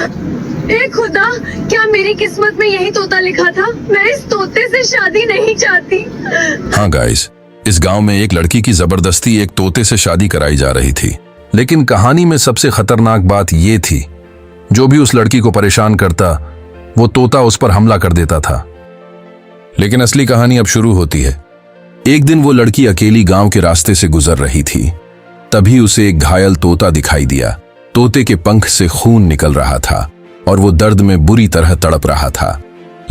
ए खुदा, क्या मेरी किस्मत में यही तोता लिखा था? मैं इस तोते से शादी नहीं चाहती। हाँ गाइस, इस गांव में एक लड़की की जबरदस्ती एक तोते से शादी कराई जा रही थी। लेकिन कहानी में सबसे खतरनाक बात ये थी, जो भी उस लड़की को परेशान करता वो तोता उस पर हमला कर देता था। लेकिन असली कहानी अब शुरू होती है। एक दिन वो लड़की अकेली गांव के रास्ते से गुजर रही थी। तभी उसे एक घायल तोता दिखाई दिया। तोते के पंख से खून निकल रहा था और वो दर्द में बुरी तरह तड़प रहा था।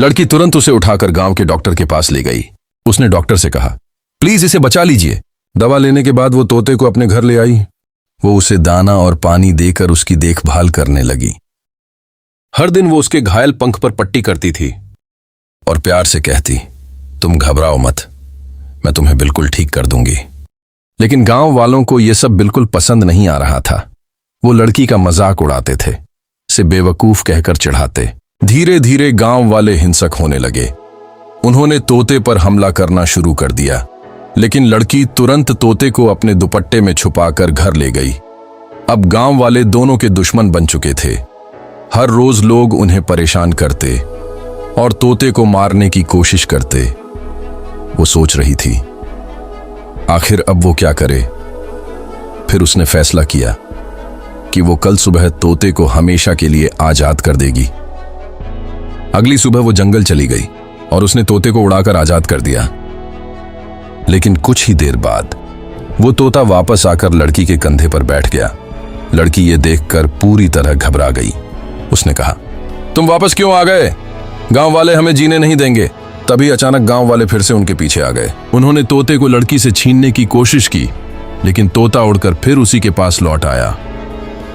लड़की तुरंत उसे उठाकर गांव के डॉक्टर के पास ले गई। उसने डॉक्टर से कहा, प्लीज इसे बचा लीजिए। दवा लेने के बाद वो तोते को अपने घर ले आई। वो उसे दाना और पानी देकर उसकी देखभाल करने लगी। हर दिन वो उसके घायल पंख पर पट्टी करती थी और प्यार से कहती, तुम घबराओ मत, मैं तुम्हें बिल्कुल ठीक कर दूंगी। लेकिन गांव वालों को यह सब बिल्कुल पसंद नहीं आ रहा था। वो लड़की का मजाक उड़ाते थे, से बेवकूफ कहकर चिढ़ाते। धीरे धीरे गांव वाले हिंसक होने लगे। उन्होंने तोते पर हमला करना शुरू कर दिया। लेकिन लड़की तुरंत तोते को अपने दुपट्टे में छुपाकर घर ले गई। अब गांव वाले दोनों के दुश्मन बन चुके थे। हर रोज लोग उन्हें परेशान करते और तोते को मारने की कोशिश करते। वो सोच रही थी, आखिर अब वो क्या करे। फिर उसने फैसला किया कि वो कल सुबह तोते को हमेशा के लिए आजाद कर देगी। अगली सुबह वो जंगल चली गई और उसने तोते को उड़ाकर आजाद कर दिया। लेकिन कुछ ही देर बाद वो तोता वापस आकर लड़की के कंधे पर बैठ गया। लड़की ये देखकर पूरी तरह घबरा गई। उसने कहा, तुम वापस क्यों आ गए? गांव वाले हमें जीने नहीं देंगे। तभी अचानक गांव वाले फिर से उनके पीछे आ गए। उन्होंने तोते को लड़की से छीनने की कोशिश की, लेकिन तोता उड़कर फिर उसी के पास लौट आया।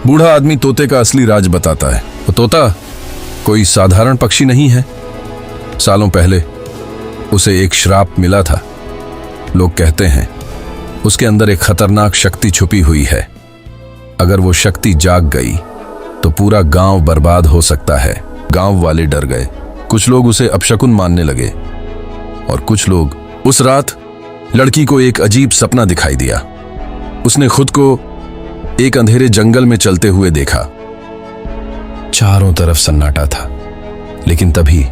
बूढ़ा आदमी तोते का असली राज बताता है। वो तोता कोई साधारण पक्षी नहीं है। सालों पहले उसे एक श्राप मिला था। लोग कहते हैं उसके अंदर एक खतरनाक शक्ति छुपी हुई है। अगर वो शक्ति जाग गई तो पूरा गांव बर्बाद हो सकता है। गांव वाले डर गए। कुछ लोग उसे अपशकुन मानने लगे और कुछ लोग। उस रात लड़की को एक अजीब सपना दिखाई दिया। उसने खुद को एक अंधेरे जंगल में चलते हुए देखा। चारों तरफ सन्नाटा था, लेकिन तभी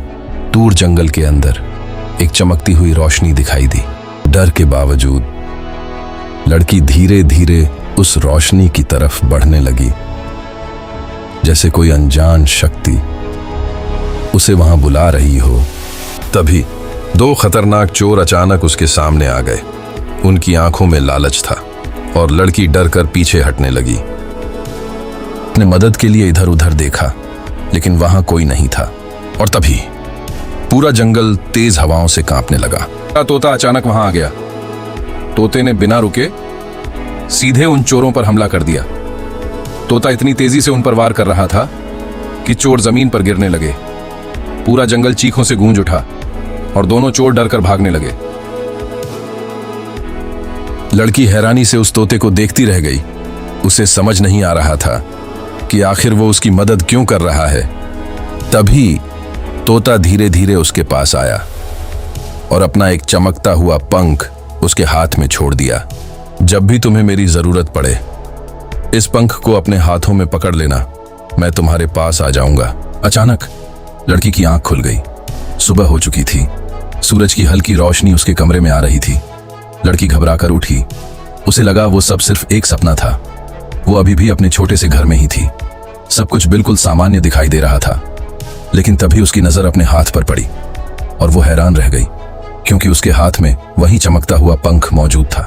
दूर जंगल के अंदर एक चमकती हुई रोशनी दिखाई दी। डर के बावजूद लड़की धीरे धीरे उस रोशनी की तरफ बढ़ने लगी, जैसे कोई अनजान शक्ति उसे वहां बुला रही हो। तभी दो खतरनाक चोर अचानक उसके सामने आ गए। उनकी आंखों में लालच था और लड़की डर कर पीछे हटने लगी। उसने मदद के लिए इधर उधर देखा, लेकिन वहां कोई नहीं था। और तभी पूरा जंगल तेज हवाओं से कांपने लगा। तोता अचानक वहां आ गया। तोते ने बिना रुके सीधे उन चोरों पर हमला कर दिया। तोता इतनी तेजी से उन पर वार कर रहा था कि चोर जमीन पर गिरने लगे। पूरा जंगल चीखों से गूंज उठा और दोनों चोर डरकर भागने लगे। लड़की हैरानी से उस तोते को देखती रह गई। उसे समझ नहीं आ रहा था कि आखिर वो उसकी मदद क्यों कर रहा है। तभी तोता धीरे धीरे उसके पास आया और अपना एक चमकता हुआ पंख उसके हाथ में छोड़ दिया। जब भी तुम्हें मेरी जरूरत पड़े, इस पंख को अपने हाथों में पकड़ लेना, मैं तुम्हारे पास आ जाऊंगा। अचानक लड़की की आंख खुल गई। सुबह हो चुकी थी। सूरज की हल्की रोशनी उसके कमरे में आ रही थी। लड़की घबराकर उठी। उसे लगा वो सब सिर्फ एक सपना था। वो अभी भी अपने छोटे से घर में ही थी। सब कुछ बिल्कुल सामान्य दिखाई दे रहा था। लेकिन तभी उसकी नजर अपने हाथ पर पड़ी और वो हैरान रह गई, क्योंकि उसके हाथ में वही चमकता हुआ पंख मौजूद था।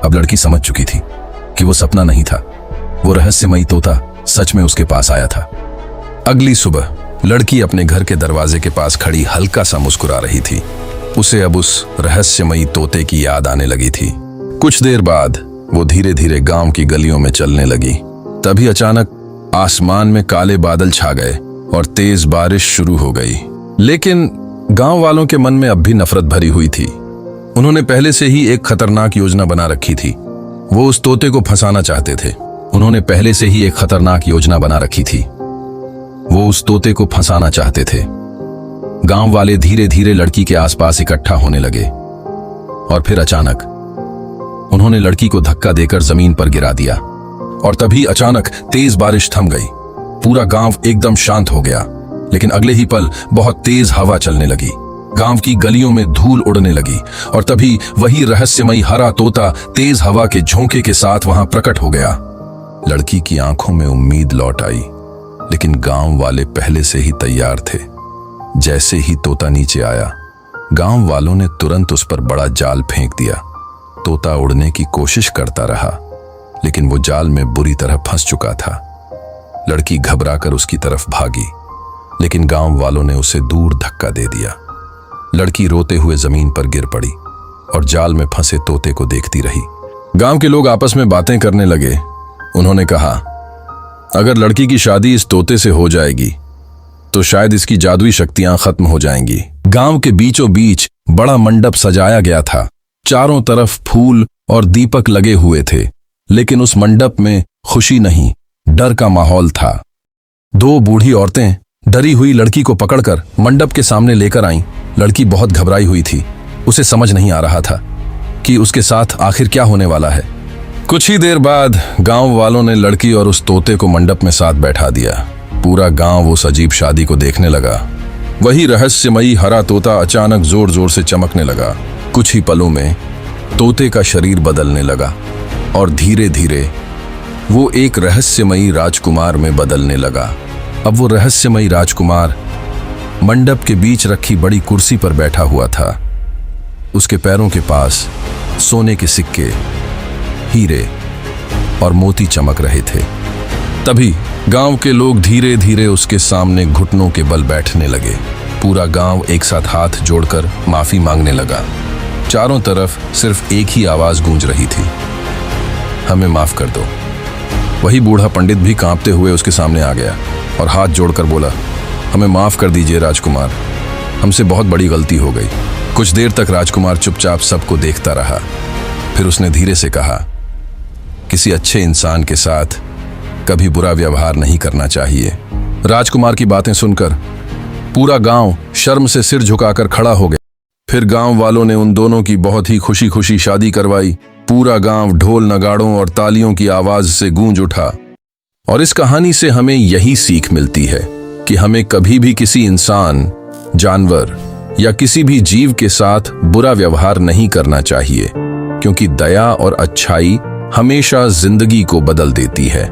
अब लड़की समझ चुकी थी कि वो सपना नहीं था। वो रहस्यमयी तोता सच में उसके पास आया था। अगली सुबह लड़की अपने घर के दरवाजे के पास खड़ी हल्का सा मुस्कुरा रही थी। उसे अब उस रहस्यमयी तोते की याद आने लगी थी। कुछ देर बाद वो धीरे धीरे गांव की गलियों में चलने लगी। तभी अचानक आसमान में काले बादल छा गए और तेज बारिश शुरू हो गई। लेकिन गांव वालों के मन में अब भी नफरत भरी हुई थी। उन्होंने पहले से ही एक खतरनाक योजना बना रखी थी। वो उस तोते को फंसाना चाहते थे। उन्होंने पहले से ही एक खतरनाक योजना बना रखी थी। वो उस तोते को फंसाना चाहते थे। गांव वाले धीरे धीरे लड़की के आसपास इकट्ठा होने लगे और फिर अचानक उन्होंने लड़की को धक्का देकर जमीन पर गिरा दिया। और तभी अचानक तेज बारिश थम गई। पूरा गांव एकदम शांत हो गया। लेकिन अगले ही पल बहुत तेज हवा चलने लगी। गांव की गलियों में धूल उड़ने लगी और तभी वही रहस्यमयी हरा तोता तेज हवा के झोंके के साथ वहां प्रकट हो गया। लड़की की आंखों में उम्मीद लौट आई, लेकिन गांव वाले पहले से ही तैयार थे। जैसे ही तोता नीचे आया, गांव वालों ने तुरंत उस पर बड़ा जाल फेंक दिया। तोता उड़ने की कोशिश करता रहा, लेकिन वो जाल में बुरी तरह फंस चुका था। लड़की घबराकर उसकी तरफ भागी, लेकिन गांव वालों ने उसे दूर धक्का दे दिया। लड़की रोते हुए जमीन पर गिर पड़ी और जाल में फंसे तोते को देखती रही। गांव के लोग आपस में बातें करने लगे। उन्होंने कहा, अगर लड़की की शादी इस तोते से हो जाएगी तो शायद इसकी जादुई शक्तियां खत्म हो जाएंगी। गांव के बीचों बीच बड़ा मंडप सजाया गया था। चारों तरफ फूल और दीपक लगे हुए थे, लेकिन उस मंडप में खुशी नहीं, डर का माहौल था। दो बूढ़ी औरतें डरी हुई लड़की को पकड़कर मंडप के सामने लेकर आईं। लड़की बहुत घबराई हुई थी। उसे समझ नहीं आ रहा था कि उसके साथ आखिर क्या होने वाला है। कुछ ही देर बाद गांव वालों ने लड़की और उस तोते को मंडप में साथ बैठा दिया। पूरा गांव उस अजीब शादी को देखने लगा। वही रहस्यमयी हरा तोता अचानक जोर जोर से चमकने लगा। कुछ ही पलों में तोते का शरीर बदलने लगा और धीरे धीरे वो एक रहस्यमयी राजकुमार में बदलने लगा। अब वो रहस्यमयी राजकुमार मंडप के बीच रखी बड़ी कुर्सी पर बैठा हुआ था। उसके पैरों के पास सोने के सिक्के, हीरे और मोती चमक रहे थे। तभी गांव के लोग धीरे धीरे उसके सामने घुटनों के बल बैठने लगे। पूरा गांव एक साथ हाथ जोड़कर माफी मांगने लगा। चारों तरफ सिर्फ एक ही आवाज गूंज रही थी, हमें माफ कर दो। वही बूढ़ा पंडित भी कांपते हुए उसके सामने आ गया और हाथ जोड़कर बोला, हमें माफ कर दीजिए राजकुमार, हमसे बहुत बड़ी गलती हो गई। कुछ देर तक राजकुमार चुपचाप सबको देखता रहा। फिर उसने धीरे से कहा, किसी अच्छे इंसान के साथ कभी बुरा व्यवहार नहीं करना चाहिए। राजकुमार की बातें सुनकर पूरा गांव शर्म से सिर झुकाकर खड़ा हो गया। फिर गांव वालों ने उन दोनों की बहुत ही खुशी खुशी शादी करवाई। पूरा गांव ढोल नगाड़ों और तालियों की आवाज से गूंज उठा। और इस कहानी से हमें यही सीख मिलती है कि हमें कभी भी किसी इंसान, जानवर या किसी भी जीव के साथ बुरा व्यवहार नहीं करना चाहिए, क्योंकि दया और अच्छाई हमेशा जिंदगी को बदल देती है।